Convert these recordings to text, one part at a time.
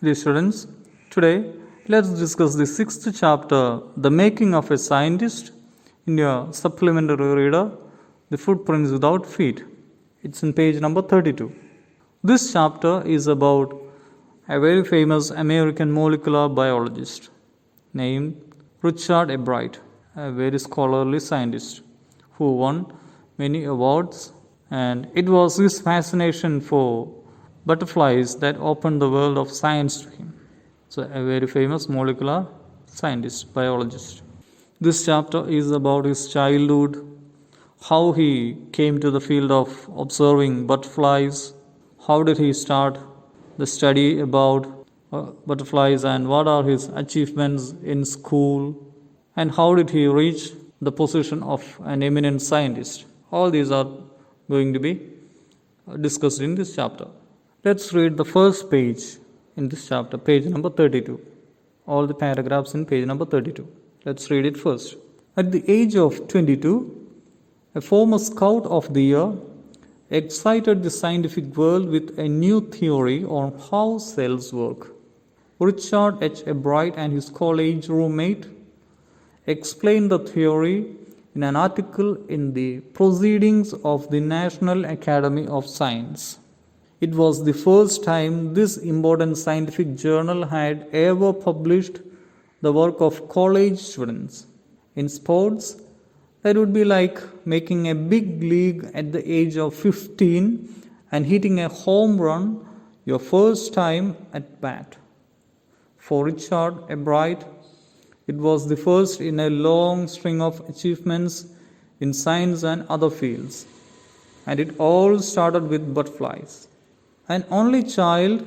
Dear students, today let's discuss the sixth chapter, The Making of a Scientist, in your supplementary reader, The Footprints Without Feet. It's in page number 32. This chapter is about a very famous American molecular biologist named Richard A. Bright, a very scholarly scientist who won many awards, and it was his fascination for butterflies that opened the world of science to him. So, a very famous molecular scientist, biologist. This chapter is about his childhood, how he came to the field of observing butterflies, how did he start the study about butterflies, and what are his achievements in school, and how did he reach the position of an eminent scientist. All these are going to be discussed in this chapter. Let's read the first page in this chapter, page number 32. All the paragraphs in page number 32. Let's read it first. At the age of 22, a former scout of the year excited the scientific world with a new theory on how cells work. Richard H. A. Bright and his college roommate explained the theory in an article in the Proceedings of the National Academy of Science. It was the first time this important scientific journal had ever published the work of college students. In sports, that would be like making a big league at the age of 15 and hitting a home run your first time at bat. For Richard A. Bright, it was the first in a long string of achievements in science and other fields, and it all started with butterflies. An only child,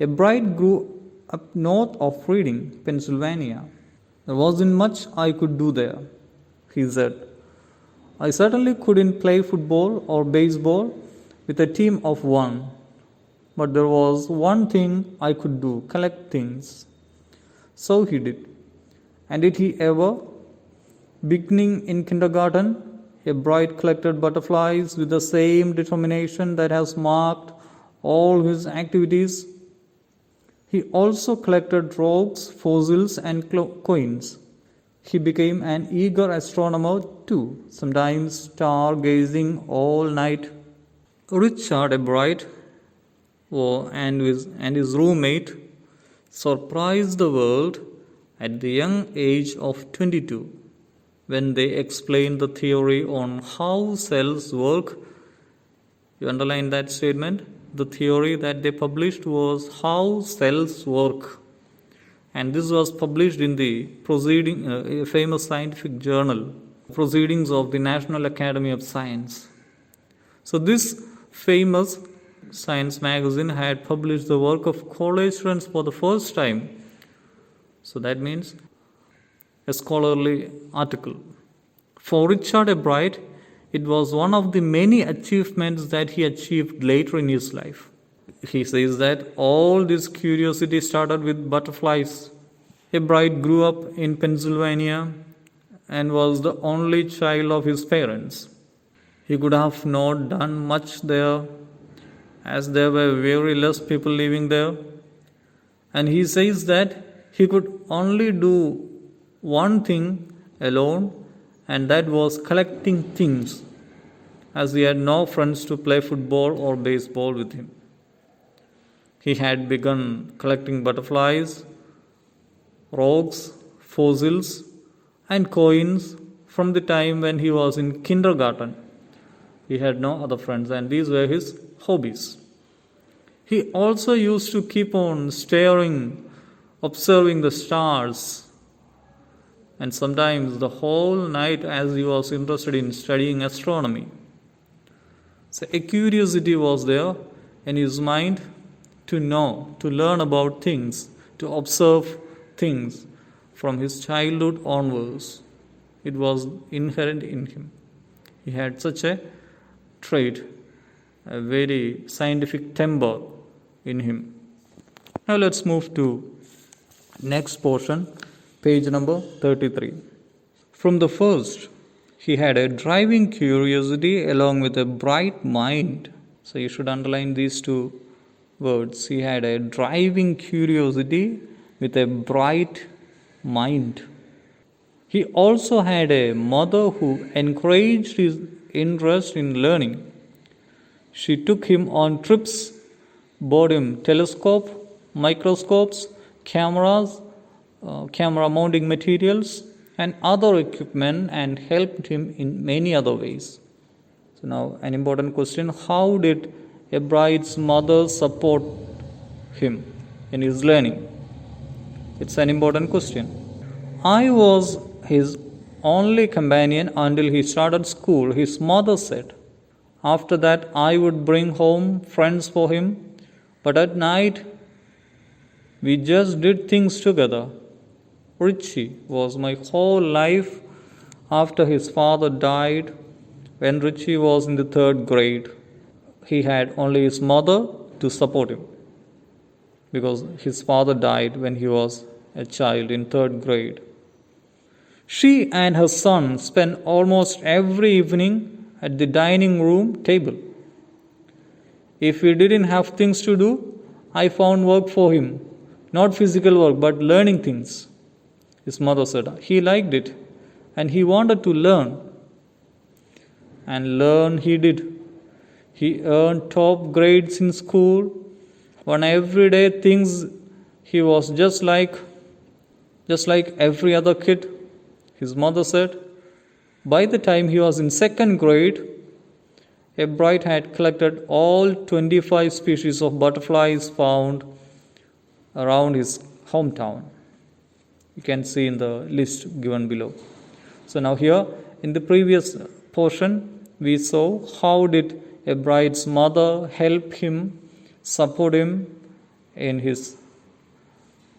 A. Bright grew up north of Reading, Pennsylvania. There wasn't much I could do there, he said. I certainly couldn't play football or baseball with a team of one, but there was one thing I could do: collect things. So he did. And did he ever? Beginning in kindergarten, A. Bright collected butterflies with the same determination that has marked all his activities. He also collected rocks, fossils, and coins. He became an eager astronomer too, sometimes stargazing all night. Richard A. Bright and his roommate surprised the world at the young age of 22 when they explained the theory on how cells work. You underline that statement? The theory that they published was how cells work, and this was published in the a famous scientific journal, Proceedings of the National Academy of Science. So this famous science magazine had published the work of college students for the first time. So that means a scholarly article. For Richard A. Bright, it was one of the many achievements that he achieved later in his life. He says that all this curiosity started with butterflies. A. Bright grew up in Pennsylvania and was the only child of his parents. He could have not done much there, as there were very less people living there. And he says that he could only do one thing alone, and that was collecting things, as he had no friends to play football or baseball with him. He had begun collecting butterflies, rocks, fossils, and coins from the time when he was in kindergarten. He had no other friends, and these were his hobbies. He also used to keep on staring, observing the stars, and sometimes the whole night, as he was interested in studying astronomy. So a curiosity was there in his mind to know, to learn about things, to observe things from his childhood onwards. It was inherent in him. He had such a trait, a very scientific temper in him. Now let's move to next portion, page number 33. From the first, he had a driving curiosity along with a bright mind. So you should underline these two words. He had a driving curiosity with a bright mind. He also had a mother who encouraged his interest in learning. She took him on trips, bought him telescope, microscopes, cameras, camera mounting materials, and other equipment, and helped him in many other ways. So now an important question: how did a bride's mother support him in his learning? It's an important question. I was his only companion until he started school, his mother said. After that, I would bring home friends for him, but at night, we just did things together. Richie was my whole life after his father died when Richie was in the 3rd grade. He had only his mother to support him because his father died when he was a child in 3rd grade. She and her son spent almost every evening at the dining room table. If he didn't have things to do, I found work for him. Not physical work, but learning things. His mother said he liked it and he wanted to learn. And learn he did. He earned top grades in school. On everyday things, he was just like every other kid. His mother said, by the time he was in 2nd grade, a bride had collected all 25 species of butterflies found around his hometown. You can see in the list given below. So now here, in the previous portion, we saw how did a bride's mother help him, support him in his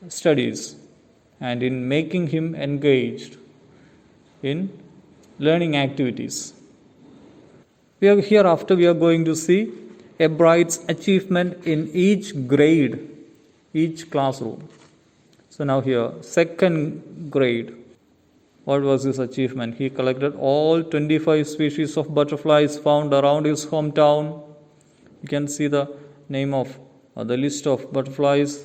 studies and in making him engaged in learning activities. Hereafter we are going to see a bride's achievement in each grade, each classroom. So now here, 2nd grade. What was his achievement? He collected all 25 species of butterflies found around his hometown. You can see the name of the list of butterflies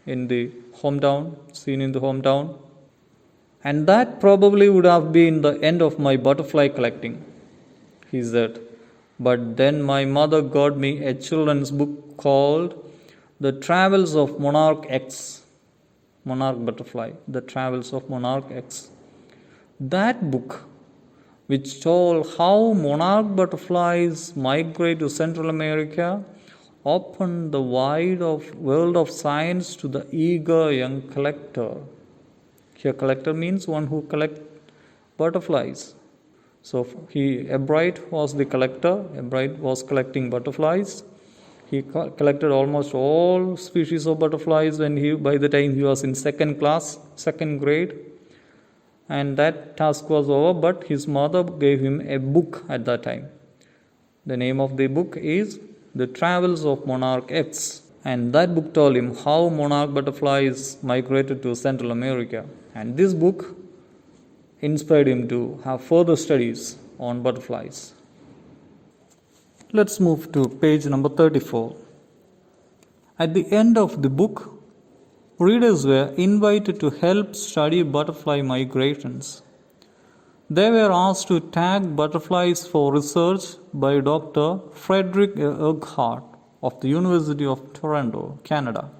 in the hometown, seen in the hometown. And that probably would have been the end of my butterfly collecting, he said. But then my mother got me a children's book called The Travels of Monarch X. Monarch butterfly, The Travels of Monarch X. That book, which told how monarch butterflies migrate to Central America, opened the wide world of science to the eager young collector. Here, collector means one who collects butterflies. So, a bride was the collector. A bride was collecting butterflies. He collected almost all species of butterflies by the time he was in 2nd grade. And that task was over, but his mother gave him a book at that time. The name of the book is The Travels of Monarch X. And that book told him how monarch butterflies migrated to Central America. And this book inspired him to have further studies on butterflies. Let's move to page number 34. At the end of the book, readers were invited to help study butterfly migrations. They were asked to tag butterflies for research by Dr. Frederick Urquhart of the University of Toronto, Canada.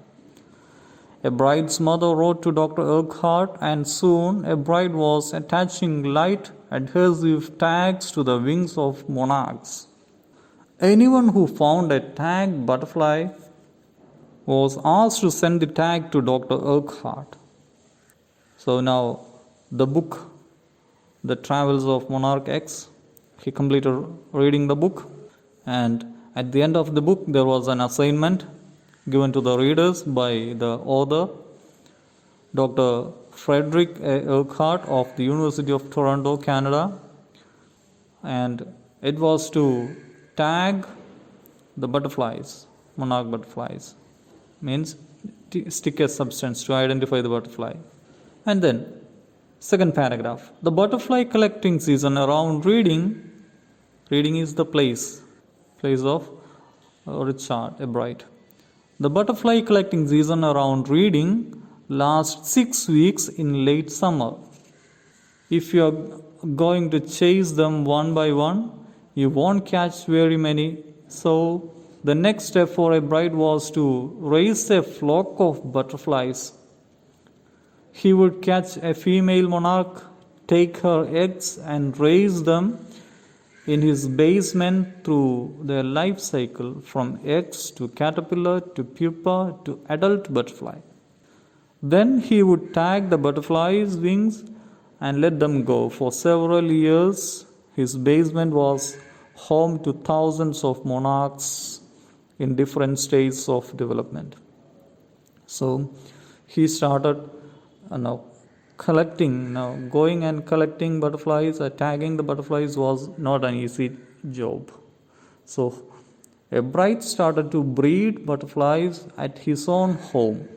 A bride's mother wrote to Dr. Urquhart, and soon a bride was attaching light adhesive tags to the wings of monarchs. Anyone who found a tagged butterfly was asked to send the tag to Dr. Urquhart. So now the book, The Travels of Monarch X, he completed reading the book, and at the end of the book there was an assignment given to the readers by the author, Dr. Frederick Urquhart of the University of Toronto, Canada, and it was to tag the butterflies, monarch butterflies, means stick a substance to identify the butterfly. And then, second paragraph, the butterfly collecting season around reading is the place of Richard, a bride. The butterfly collecting season around reading lasts 6 weeks in late summer. If you are going to chase them one by one, you won't catch very many. So, the next step for a bride was to raise a flock of butterflies. He would catch a female monarch, take her eggs, and raise them in his basement through their life cycle from eggs to caterpillar to pupa to adult butterfly. Then he would tag the butterfly's wings and let them go. For several years, his basement was home to thousands of monarchs in different stages of development. So he started going and collecting butterflies, tagging the butterflies was not an easy job. So a bride started to breed butterflies at his own home.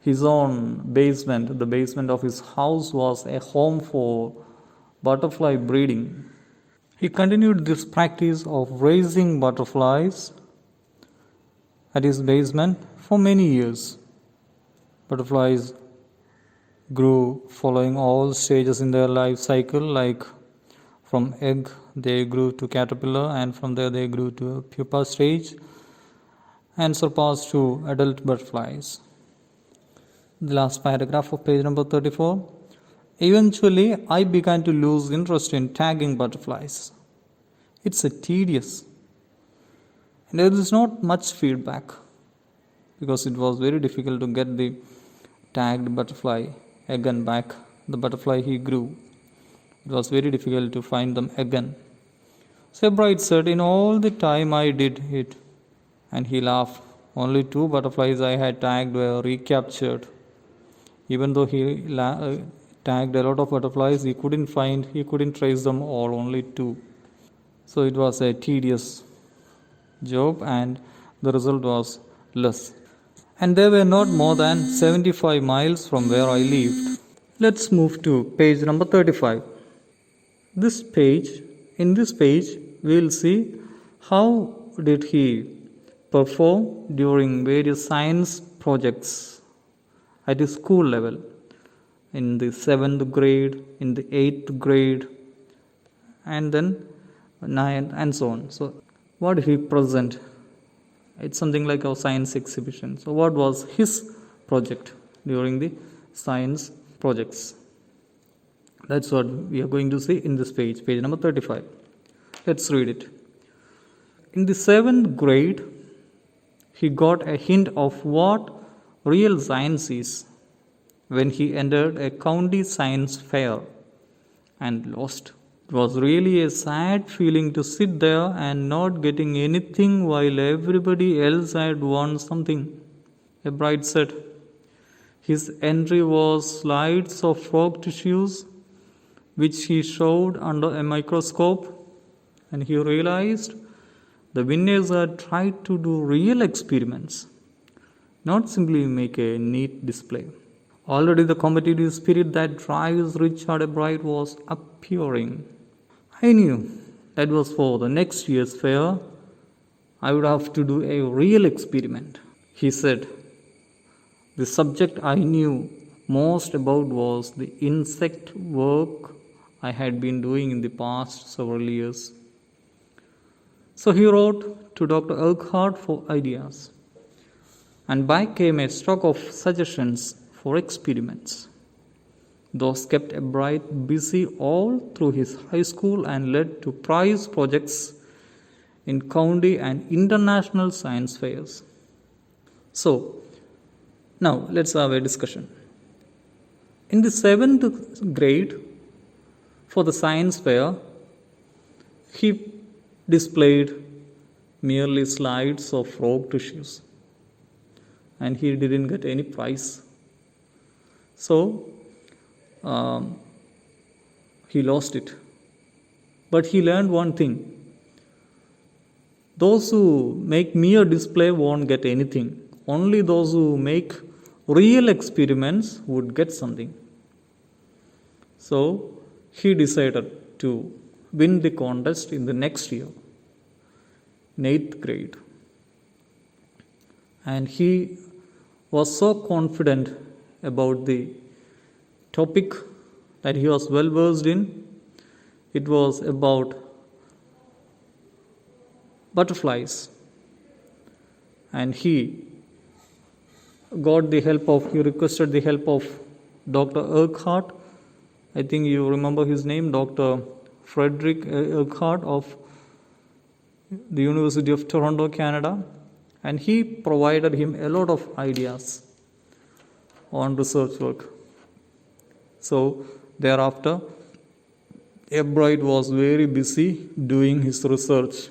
His own basement, the basement of his house, was a home for butterfly breeding. He continued this practice of raising butterflies at his basement for many years. Butterflies grew following all stages in their life cycle, like from egg they grew to caterpillar, and from there they grew to a pupa stage and surpassed to adult butterflies. The last paragraph of page number 34. Eventually, I began to lose interest in tagging butterflies. It's a tedious, and there is not much feedback because it was very difficult to get the tagged butterfly again back. The butterfly he grew, it was very difficult to find them again. So Bride said, in all the time I did it, and he laughed. Only 2 butterflies I had tagged were recaptured. Even though he tagged a lot of butterflies, he couldn't trace them all, only 2. So it was a tedious job and the result was less. And they were not more than 75 miles from where I lived. Let's move to page number 35. In this page, we will see how did he perform during various science projects at his school level, in the 7th grade, in the 8th grade, and then 9th, and so on. So, what did he present? It's something like our science exhibition. So, what was his project during the science projects? That's what we are going to see in this page number 35. Let's read it. In the 7th grade, he got a hint of what real science is when he entered a county science fair and lost. It was really a sad feeling to sit there and not getting anything while everybody else had won something. A bride said. His entry was slides of frog tissues, which he showed under a microscope, and he realized the winners had tried to do real experiments, not simply make a neat display. Already the competitive spirit that drives Richard Bright was appearing. I knew that was for the next year's fair. I would have to do a real experiment, he said. The subject I knew most about was the insect work I had been doing in the past several years. So he wrote to Dr. Urquhart for ideas, and back came a stock of suggestions for experiments. Those kept Bright busy all through his high school and led to prize projects in county and international science fairs. So, now let's have a discussion. In the 7th grade, for the science fair, he displayed merely slides of frog tissues, and he didn't get any prize. So, he lost it. But he learned one thing. Those who make mere display won't get anything. Only those who make real experiments would get something. So, he decided to win the contest in the next year, in 8th grade. and he was so confident about the topic that he was well versed in. It was about butterflies, and he requested the help of Dr. Urquhart. I think you remember his name, Dr. Frederick Urquhart of the University of Toronto, Canada, and he provided him a lot of ideas on research work. So thereafter, Ebright was very busy doing his research.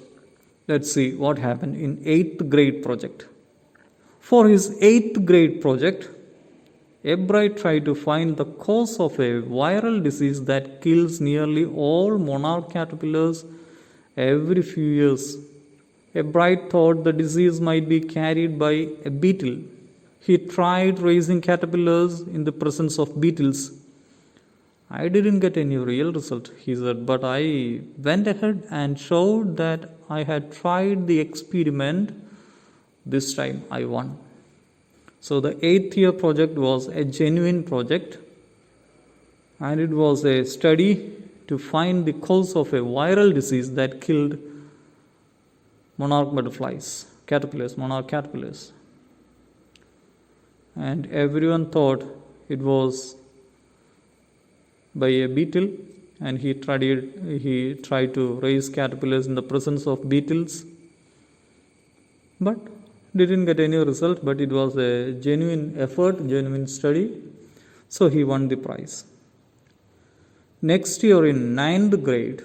Let's see what happened in 8th grade project. For his 8th grade project, Ebright tried to find the cause of a viral disease that kills nearly all monarch caterpillars every few years. Ebright thought the disease might be carried by a beetle. He tried raising caterpillars in the presence of beetles. I didn't get any real result, he said, but I went ahead and showed that I had tried the experiment. This time I won. So the 8th year project was a genuine project, and it was a study to find the cause of a viral disease that killed monarch butterflies, monarch caterpillars. And everyone thought it was by a beetle, and he tried to raise caterpillars in the presence of beetles, but didn't get any result. But it was a genuine effort, genuine study, so he won the prize. Next year in 9th grade,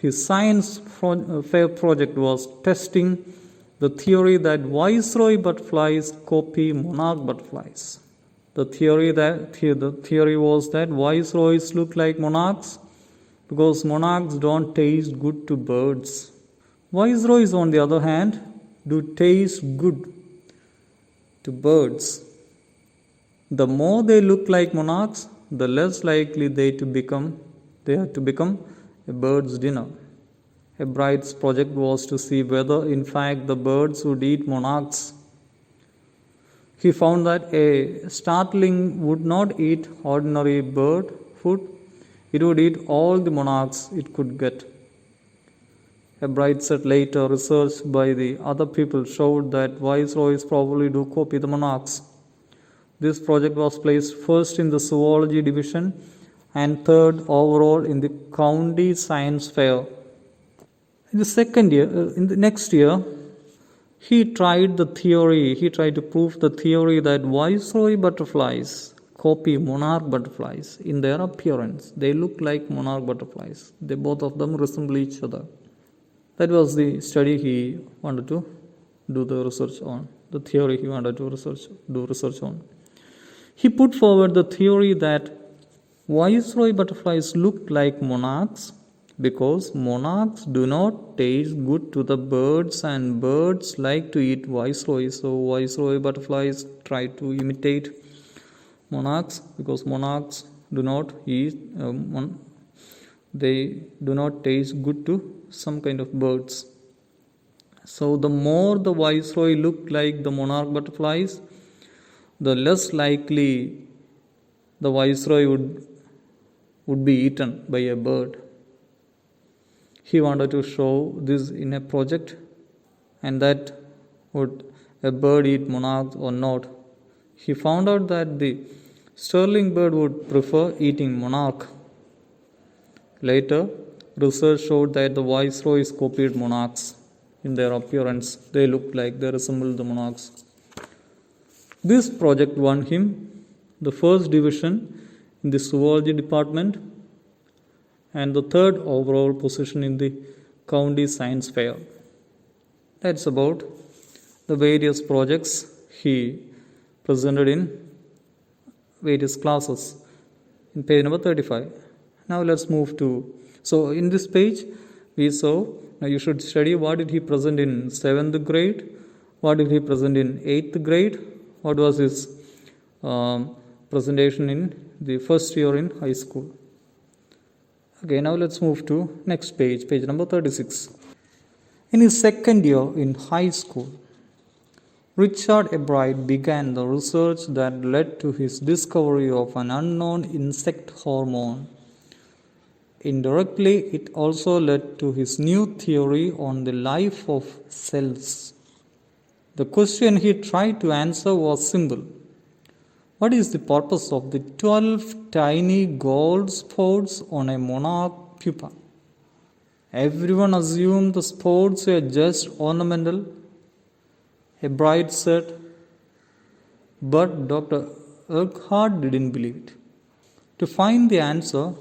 his science fair project was testing the theory that viceroy butterflies copy monarch butterflies. The theory was that viceroys look like monarchs because monarchs don't taste good to birds. Viceroys, on the other hand, do taste good to birds. The more they look like monarchs, the less likely they are to become a bird's dinner. Ebright's project was to see whether, in fact, the birds would eat monarchs. He found that a starling would not eat ordinary bird food. It would eat all the monarchs it could get. Ebright said later research by the other people showed that viceroys probably do copy the monarchs. This project was placed first in the zoology division and third overall in the county science fair. In the next year, he tried to prove the theory that viceroy butterflies copy monarch butterflies in their appearance. They look like monarch butterflies. Both of them resemble each other. That was the study he wanted to do the research on, the theory he wanted to do research on. He put forward the theory that viceroy butterflies look like monarchs because monarchs do not taste good to the birds and birds like to eat viceroys. So viceroy butterflies try to imitate monarchs because monarchs do not taste good to some kind of birds. So the more the viceroy looked like the monarch butterflies, the less likely the viceroy would be eaten by a bird. He wanted to show this in a project, and that would a bird eat monarchs or not. He found out that the sterling bird would prefer eating monarch. Later, research showed that the viceroys copied monarchs in their appearance. They resembled the monarchs. This project won him the first division in the zoology department and the third overall position in the county science fair. That's about the various projects he presented in various classes in page number 35. Now let's move to, so in this page we saw, now you should study what did he present in 7th grade, what did he present in 8th grade, what was his presentation in the first year in high school. Okay, now let's move to next page, page number 36. In his second year in high school, Richard Ebright began the research that led to his discovery of an unknown insect hormone. Indirectly, it also led to his new theory on the life of cells. The question he tried to answer was simple. What is the purpose of the 12 tiny gold spots on a monarch pupa? Everyone assumed the spots were just ornamental, Ebright said, but Dr. Urquhart didn't believe it. To find the answer,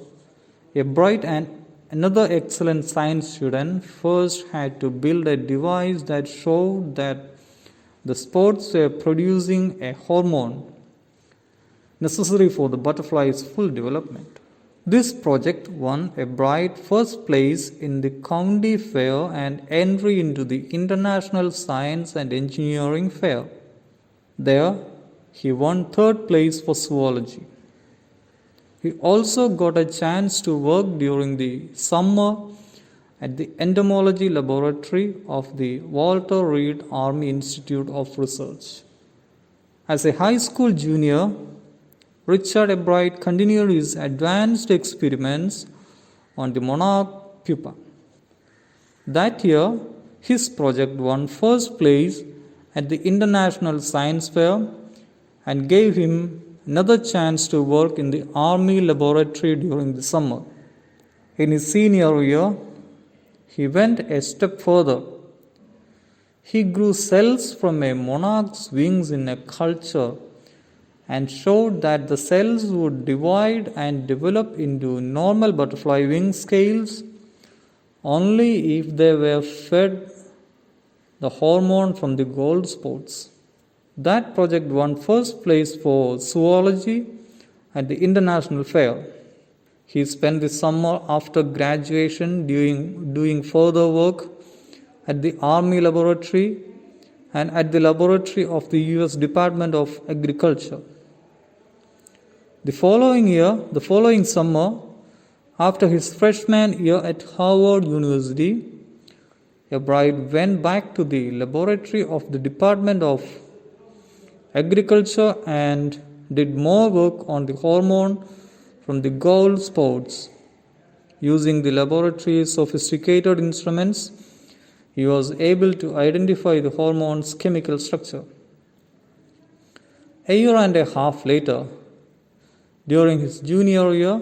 Ebright and another excellent science student first had to build a device that showed that the spots were producing a hormone necessary for the butterfly's full development. This project won Ebright first place in the county fair and entry into the International Science and Engineering Fair. There, he won third place for zoology. He also got a chance to work during the summer at the entomology laboratory of the Walter Reed Army Institute of Research. As a high school junior, Richard Ebright continued his advanced experiments on the monarch pupa. That year, his project won first place at the International Science Fair and gave him another chance to work in the Army laboratory during the summer. In his senior year, he went a step further. He grew cells from a monarch's wings in a culture and showed that the cells would divide and develop into normal butterfly wing scales only if they were fed the hormone from the gold spots. That project won first place for zoology at the International Fair. He spent the summer after graduation doing further work at the Army laboratory and at the laboratory of the US Department of Agriculture. The following summer, after his freshman year at Harvard University, Ebright went back to the laboratory of the Department of Agriculture and did more work on the hormone from the gold spots. Using the laboratory's sophisticated instruments, he was able to identify the hormone's chemical structure. A year and a half later, during his junior year,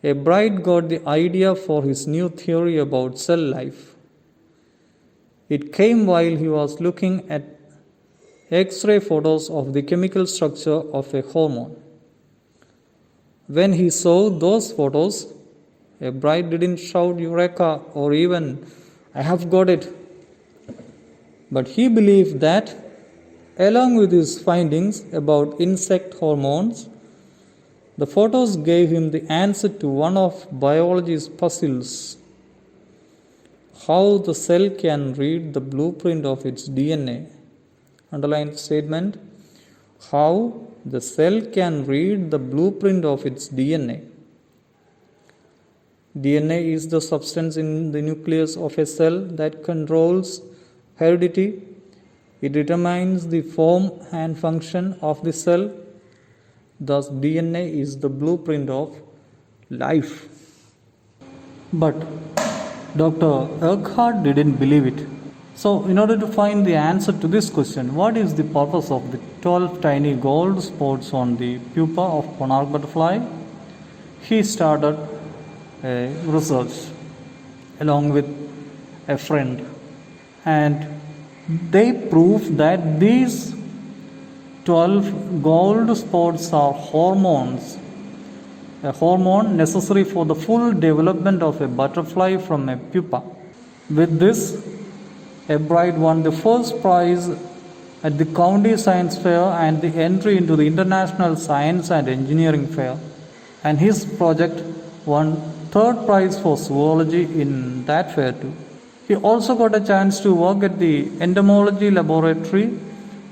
Ebright got the idea for his new theory about cell life. It came while he was looking at X-ray photos of the chemical structure of a hormone. When he saw those photos, Ebright didn't shout "Eureka" or even "I have got it." But he believed that, along with his findings about insect hormones, the photos gave him the answer to one of biology's puzzles: how the cell can read the blueprint of its DNA. Underlined statement: how the cell can read the blueprint of its DNA. DNA is the substance in the nucleus of a cell that controls heredity. It determines the form and function of the cell. Thus, DNA is the blueprint of life. But Dr. Urquhart didn't believe it. So, in order to find the answer to this question, what is the purpose of the 12 tiny gold spots on the pupa of monarch butterfly? He started a research along with a friend, and they proved that these 12 gold spots are hormones, a hormone necessary for the full development of a butterfly from a pupa. With this, Ebright won the first prize at the County Science Fair and the entry into the International Science and Engineering Fair, and his project won third prize for zoology in that fair too. He also got a chance to work at the entomology laboratory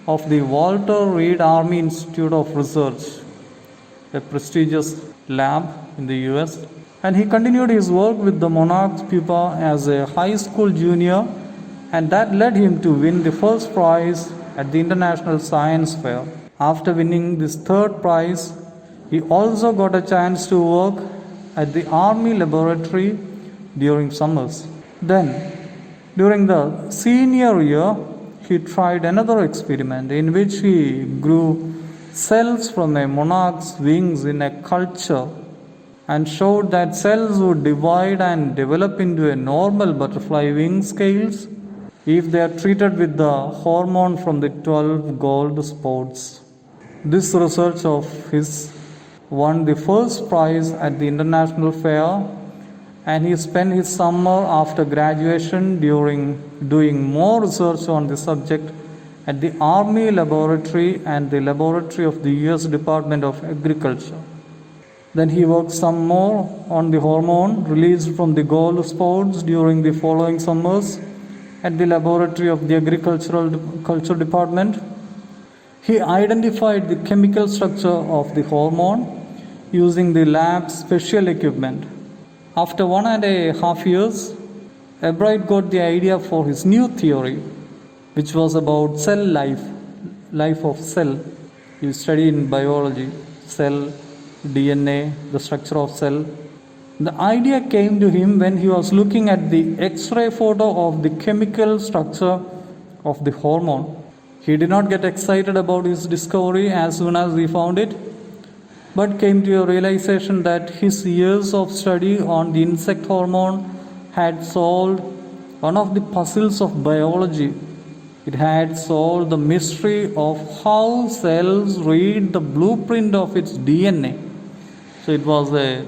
of the Walter Reed Army Institute of Research, a prestigious lab in the US, and he continued his work with the monarch's pupa as a high school junior, and that led him to win the first prize at the International Science Fair. After winning this third prize, he also got a chance to work at the Army laboratory during summers. Then, during the senior year, he tried another experiment in which he grew cells from a monarch's wings in a culture and showed that cells would divide and develop into a normal butterfly wing scales if they are treated with the hormone from the 12 gold spots. This research of his won the first prize at the international fair, and he spent his summer after graduation doing more research on the subject at the Army Laboratory and the laboratory of the US Department of Agriculture. Then he worked some more on the hormone released from the gold spots during the following summers at the laboratory of the Agriculture Department. He identified the chemical structure of the hormone using the lab's special equipment. After 1.5 years, Albright got the idea for his new theory, which was about cell life of cell. You study in biology, cell, DNA, the structure of cell. The idea came to him when he was looking at the X-ray photo of the chemical structure of the hormone. He did not get excited about his discovery as soon as he found it, but came to a realization that his years of study on the insect hormone had solved one of the puzzles of biology. It had solved the mystery of how cells read the blueprint of its DNA. So it was a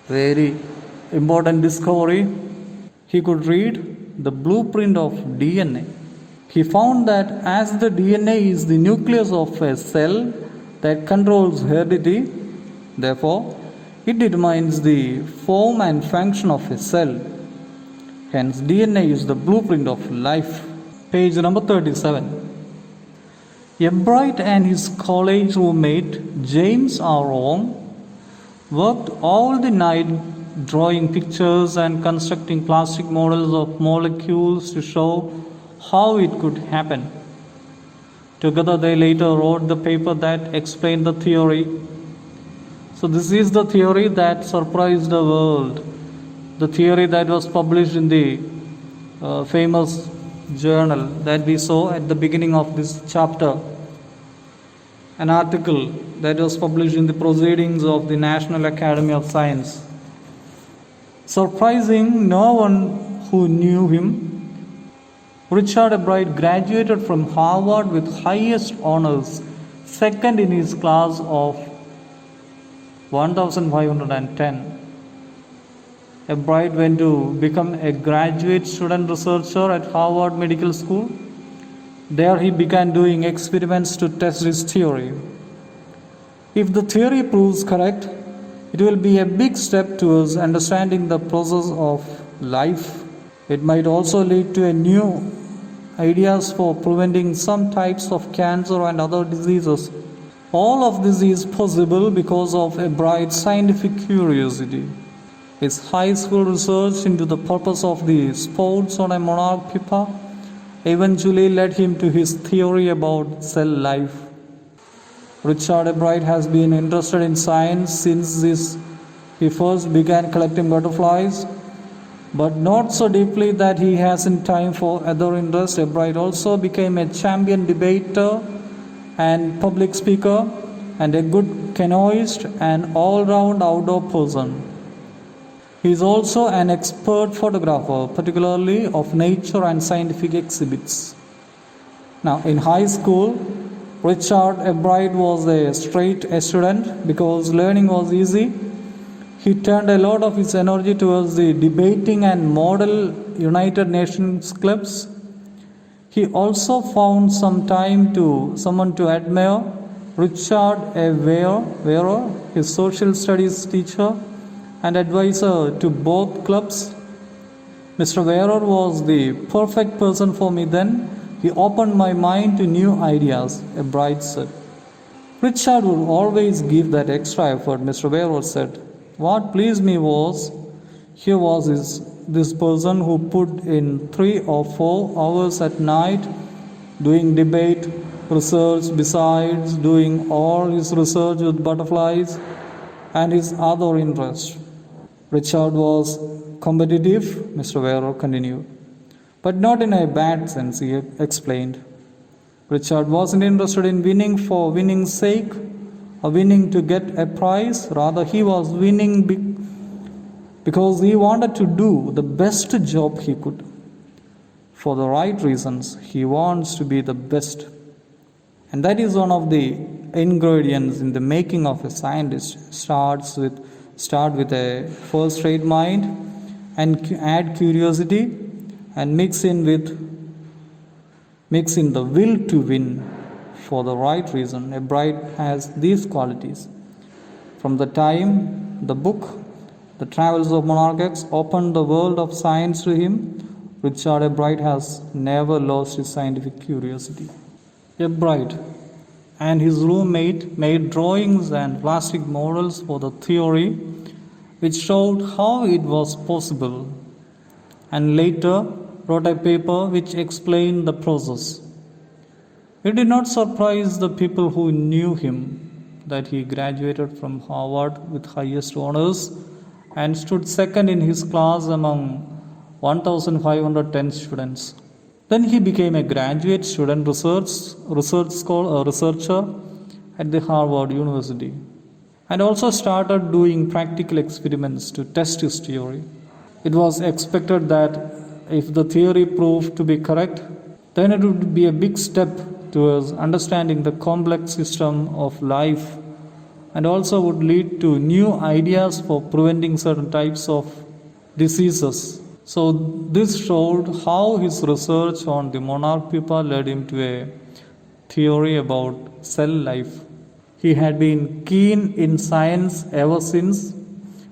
very important discovery. He could read the blueprint of DNA. He found that as the DNA is the nucleus of a cell that controls heredity, therefore, it determines the form and function of a cell. Hence, DNA is the blueprint of life. Page number 37. Albright and his college roommate, James R. Wong, worked all the night drawing pictures and constructing plastic models of molecules to show how it could happen. Together they later wrote the paper that explained the theory. So this is the theory that surprised the world. The theory that was published in the famous journal that we saw at the beginning of this chapter. An article that was published in the Proceedings of the National Academy of Science. Surprising no one who knew him, Richard Albright graduated from Harvard with highest honors, second in his class of 1510. Albright went to become a graduate student researcher at Harvard Medical School. There he began doing experiments to test his theory. If the theory proves correct, it will be a big step towards understanding the process of life. It might also lead to new ideas for preventing some types of cancer and other diseases. All of this is possible because of Albright's scientific curiosity. His high school research into the purpose of the spots on a monarch pupa eventually led him to his theory about cell life. Richard Albright has been interested in science since he first began collecting butterflies, but not so deeply that he hasn't time for other interests. Albright also became a champion debater and public speaker and a good canoeist and all-round outdoor person. He is also an expert photographer, particularly of nature and scientific exhibits. Now, in high school, Richard Albright was a straight A student because learning was easy. He turned a lot of his energy towards the debating and model United Nations clubs. He also found someone to admire, Richard A. Weir, his social studies teacher and advisor to both clubs. Mr. Weir was the perfect person for me then. He opened my mind to new ideas, Albright said. Richard would always give that extra effort, Mr. Weir said. What pleased me was, here was this person who put in 3 or 4 hours at night doing debate research besides doing all his research with butterflies and his other interests. Richard was competitive, Mr. Ware continued, but not in a bad sense, he explained. Richard wasn't interested in winning for winning's sake or winning to get a prize. Rather, he was winning because he wanted to do the best job he could. For the right reasons, he wants to be the best. And that is one of the ingredients in the making of a scientist. Start with a first-rate mind and add curiosity and mix in the will to win for the right reason. A Bright has these qualities. From the time the book, The Travels of Monarchs, opened the world of science to him, Richard A. Bright has never lost his scientific curiosity. A. Bright and his roommate made drawings and plastic models for the theory which showed how it was possible, and later wrote a paper which explained the process. It did not surprise the people who knew him that he graduated from Harvard with highest honors and stood second in his class among 1,510 students. Then he became a graduate student researcher at the Harvard University and also started doing practical experiments to test his theory. It was expected that if the theory proved to be correct, then it would be a big step towards understanding the complex system of life and also would lead to new ideas for preventing certain types of diseases. So this showed how his research on the monarch pupa led him to a theory about cell life. He had been keen in science ever since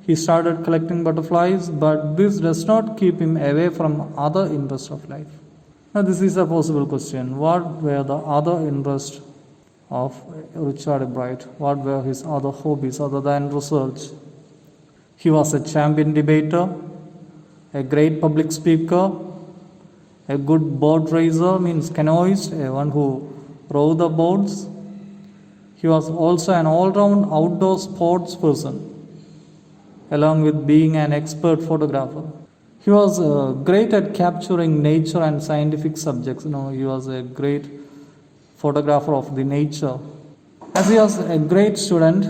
he started collecting butterflies, but this does not keep him away from other interests of life. Now this is a possible question. What were the other interests of Richard Bright? What were his other hobbies other than research? He was a champion debater, a great public speaker, a good boat racer, means canoeist, one who rowed the boats. He was also an all-round outdoor sports person, along with being an expert photographer. He was great at capturing nature and scientific subjects. He was a great photographer of the nature. As he was a great student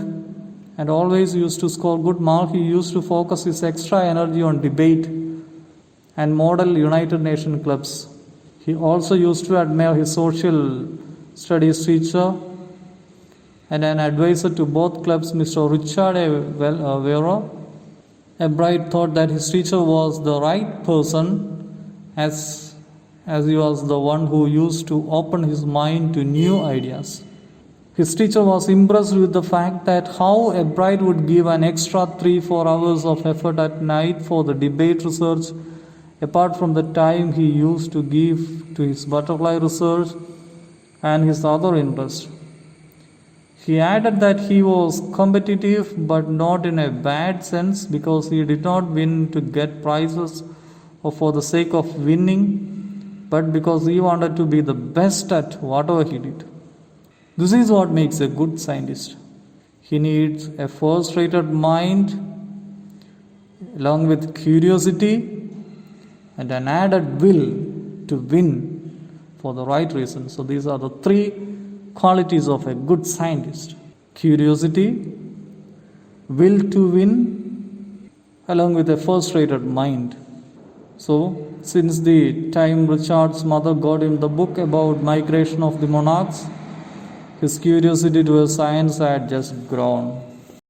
and always used to score good marks, he used to focus his extra energy on debate and model United Nations clubs. He also used to admire his social studies teacher and an advisor to both clubs, Mr. Richard Ware. A. Bright thought that his teacher was the right person as he was the one who used to open his mind to new ideas. His teacher was impressed with the fact that how A. Bright would give an extra 3-4 hours of effort at night for the debate research, apart from the time he used to give to his butterfly research and his other interests. He added that he was competitive but not in a bad sense, because he did not win to get prizes or for the sake of winning, but because he wanted to be the best at whatever he did. This is what makes a good scientist. He needs a first-rated mind along with curiosity and an added will to win for the right reason. So these are the 3 qualities of a good scientist: curiosity, will to win, along with a first-rated mind. So, since the time Richard's mother got him the book about migration of the monarchs, his curiosity towards science had just grown.